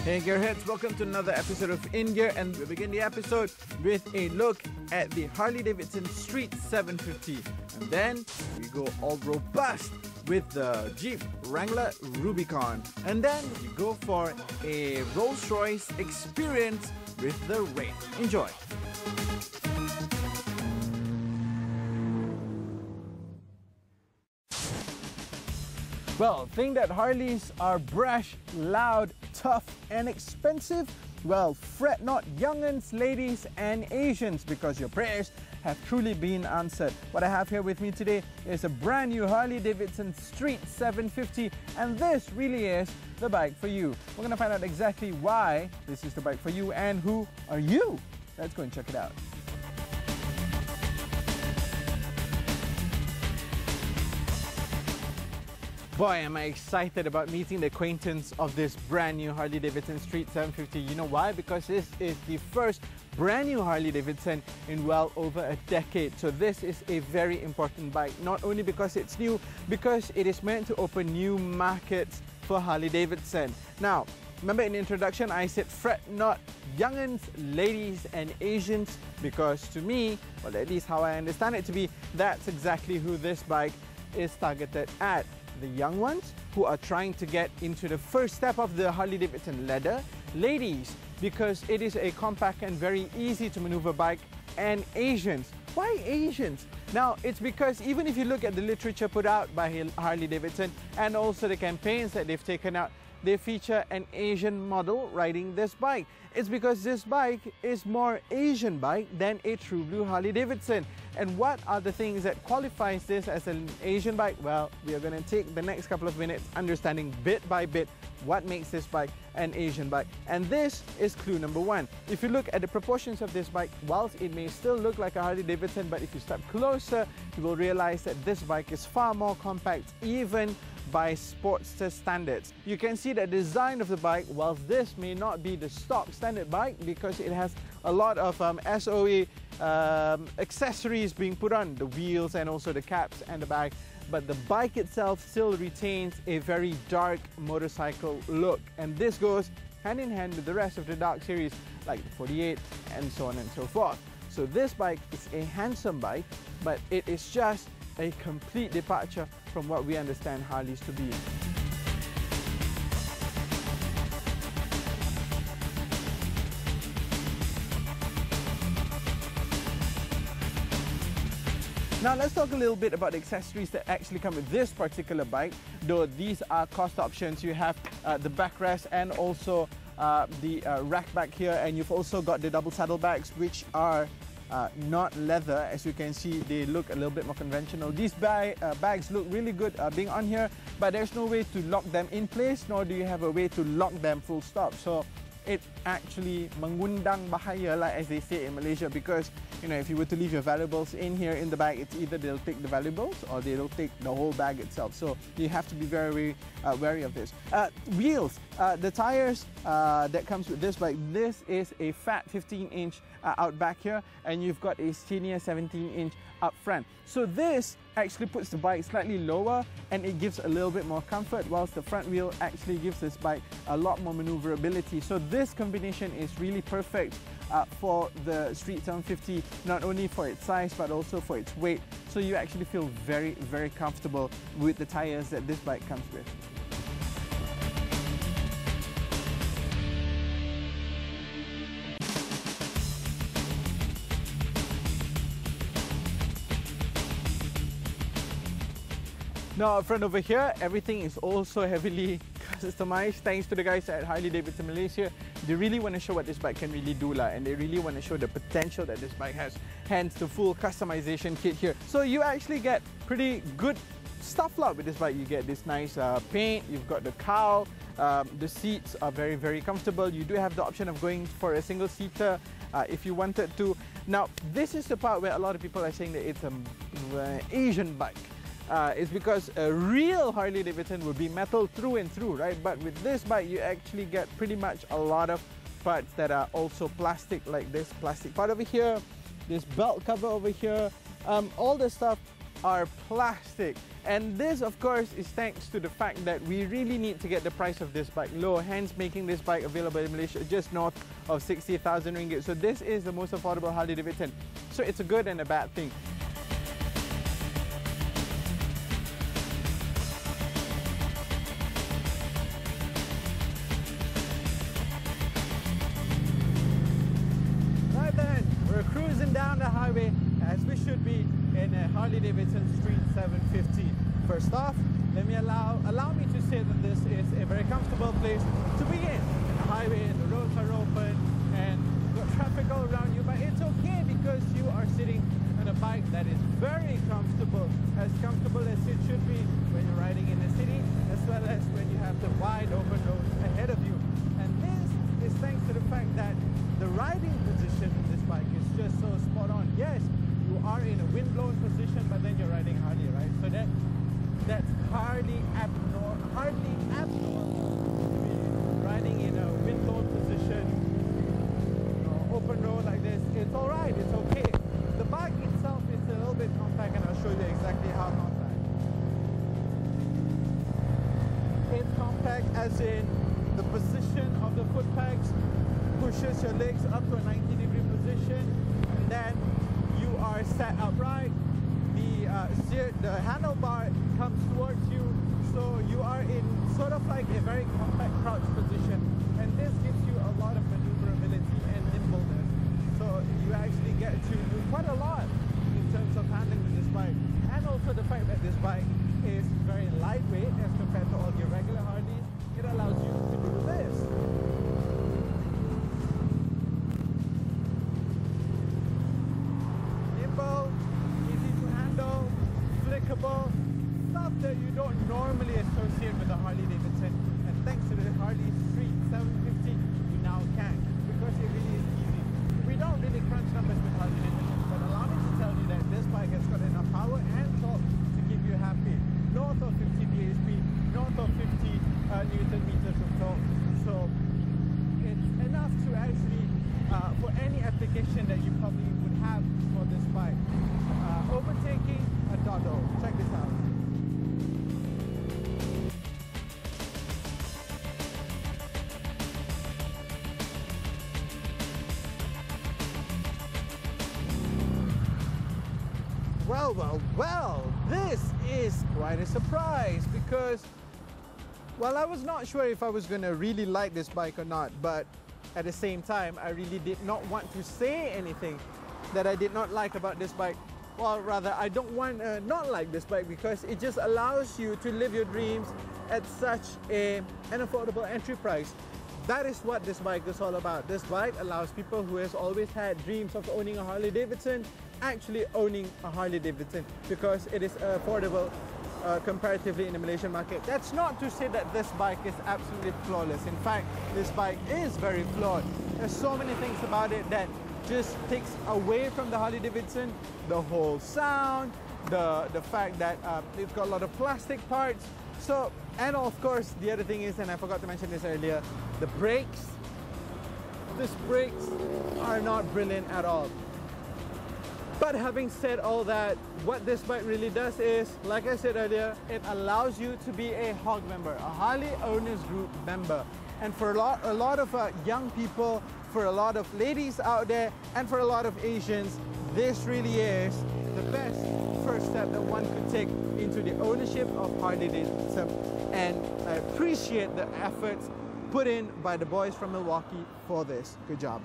Hey Gearheads, welcome to another episode of In Gear, and we begin the episode with a look at the Harley-Davidson Street 750, and then we go all robust with the Jeep Wrangler Rubicon, and then we go for a Rolls-Royce experience with the Wraith. Enjoy! Well, think that Harleys are brash, loud, tough and expensive? Well, fret not, young'uns, ladies and Asians, because your prayers have truly been answered. What I have here with me today is a brand new Harley-Davidson Street 750, and this really is the bike for you. We're going to find out exactly why this is the bike for you and who are you. Let's go and check it out. Boy, am I excited about meeting the acquaintance of this brand new Harley-Davidson Street 750. You know why? Because this is the first brand new Harley-Davidson in well over a decade. So this is a very important bike, not only because it's new, because it is meant to open new markets for Harley-Davidson. Now, remember in the introduction, I said fret not, young'uns, ladies and Asians, because to me, well, at least how I understand it to be, that's exactly who this bike is targeted at. The young ones who are trying to get into the first step of the Harley-Davidson ladder, ladies, because it is a compact and very easy to maneuver bike, and Asians. Why Asians? Now, it's because even if you look at the literature put out by Harley-Davidson and also the campaigns that they've taken out, they feature an Asian model riding this bike. It's because this bike is more Asian bike than a true blue Harley-Davidson. And what are the things that qualifies this as an Asian bike? Well, we are going to take the next couple of minutes understanding bit by bit what makes this bike an Asian bike. And this is clue number one. If you look at the proportions of this bike, whilst it may still look like a Harley-Davidson, but if you step closer, you will realize that this bike is far more compact, even by Sportster standards. You can see the design of the bike, whilst this may not be the stock standard bike because it has a lot of SOE accessories being put on, the wheels and also the caps and the bag, but the bike itself still retains a very dark motorcycle look, and this goes hand in hand with the rest of the dark series like the 48 and so on and so forth. So this bike is a handsome bike, but it is just a complete departure from what we understand Harleys to be. Now let's talk a little bit about the accessories that actually come with this particular bike. Though these are cost options, you have the backrest and also the rack back here, and you've also got the double saddlebags, which are not leather. As you can see, they look a little bit more conventional. These bags look really good being on here, but there's no way to lock them in place, nor do you have a way to lock them full stop. So it actually mengundang bahaya, like as they say in Malaysia, because if you were to leave your valuables in here in the bag, it's either they'll take the valuables or they'll take the whole bag itself. So you have to be very wary of this. Wheels, the tires that comes with this bike, this is a fat 15-inch out back here, and you've got a skinnier 17-inch up front. So this actually puts the bike slightly lower and it gives a little bit more comfort, whilst the front wheel actually gives this bike a lot more maneuverability. So this combination is really perfect for the Street 750, not only for its size but also for its weight. So you actually feel very, very comfortable with the tires that this bike comes with. Now up front over here, everything is also heavily customized thanks to the guys at Harley-Davidson Malaysia. They really want to show what this bike can really do, and they really want to show the potential that this bike has, hence the full customization kit here. So you actually get pretty good stuff with this bike. You get this nice paint, you've got the cowl, the seats are very, very comfortable. You do have the option of going for a single seater if you wanted to. Now this is the part where a lot of people are saying that it's an Asian bike. Is because a real Harley-Davidson would be metal through and through, right? But with this bike, you actually get pretty much a lot of parts that are also plastic, like this plastic part over here, this belt cover over here, all the stuff are plastic. And this, of course, is thanks to the fact that we really need to get the price of this bike low, hence making this bike available in Malaysia just north of 60,000 ringgit. So this is the most affordable Harley-Davidson. So it's a good and a bad thing. Right then, we're cruising down the highway as we should be in Harley-Davidson Street 750. First off, allow me to say that this is a very comfortable place to be in. The highway, the roads are open, and got traffic all around you, but it's okay because you are sitting on a bike that is very comfortable as it should be when you're riding in the city, as well as when you have the wide open roads ahead of you. And this is thanks to the fact that the riding position of this bike is just so spot on. Yes, you are in a wind-blown position, but then you're riding Harley, right? So that's hardly abnormal to be riding in a wind-blown position, open road like this. It's all right, it's okay. The bike itself is a little bit compact, and I'll show you exactly how compact. It's compact as in the position of the foot pegs pushes your legs up to a 90-degree position, and then you are sat upright. The handlebar comes towards you, so you are in sort of like a very compact crouch position, and this gives you a lot of maneuverability and nimbleness. So you actually get to do quite a lot in terms of handling with this bike, and also the fact that this bike is very lightweight as compared to all your regular Harleys. It allows you to do this. Stuff that you don't normally associate with the Harley-Davidson, and thanks to the Harley Street 750 you now can, because it really is easy. We don't really crunch numbers with Harley-Davidson, but allow me to tell you that this bike has got enough power and torque to keep you happy. North of 50 bhp, north of 50 Newton meters of torque. So it's enough to actually, for any application that you probably would have for this bike. Overtaking a dodo. Check this out. Well, this is quite a surprise because, well, I was not sure if I was going to really like this bike or not, but at the same time, I really did not want to say anything that I did not like about this bike. Well, rather, I don't want to not like this bike because it just allows you to live your dreams at such an affordable entry price. That is what this bike is all about. This bike allows people who has always had dreams of owning a Harley-Davidson actually owning a Harley-Davidson because it is affordable comparatively in the Malaysian market. That's not to say that this bike is absolutely flawless. In fact, this bike is very flawed. There's so many things about it that just takes away from the Harley-Davidson, the whole sound, the fact that it's got a lot of plastic parts. So, and of course, the other thing is, and I forgot to mention this earlier, the brakes. These brakes are not brilliant at all. But having said all that, what this bike really does is, like I said earlier, it allows you to be a HOG member, a Harley Owners Group member. And for a lot of young people, for a lot of ladies out there, and for a lot of Asians, this really is the best first step that one could take into the ownership of Harley-Davidson. And I appreciate the efforts put in by the boys from Milwaukee for this. Good job.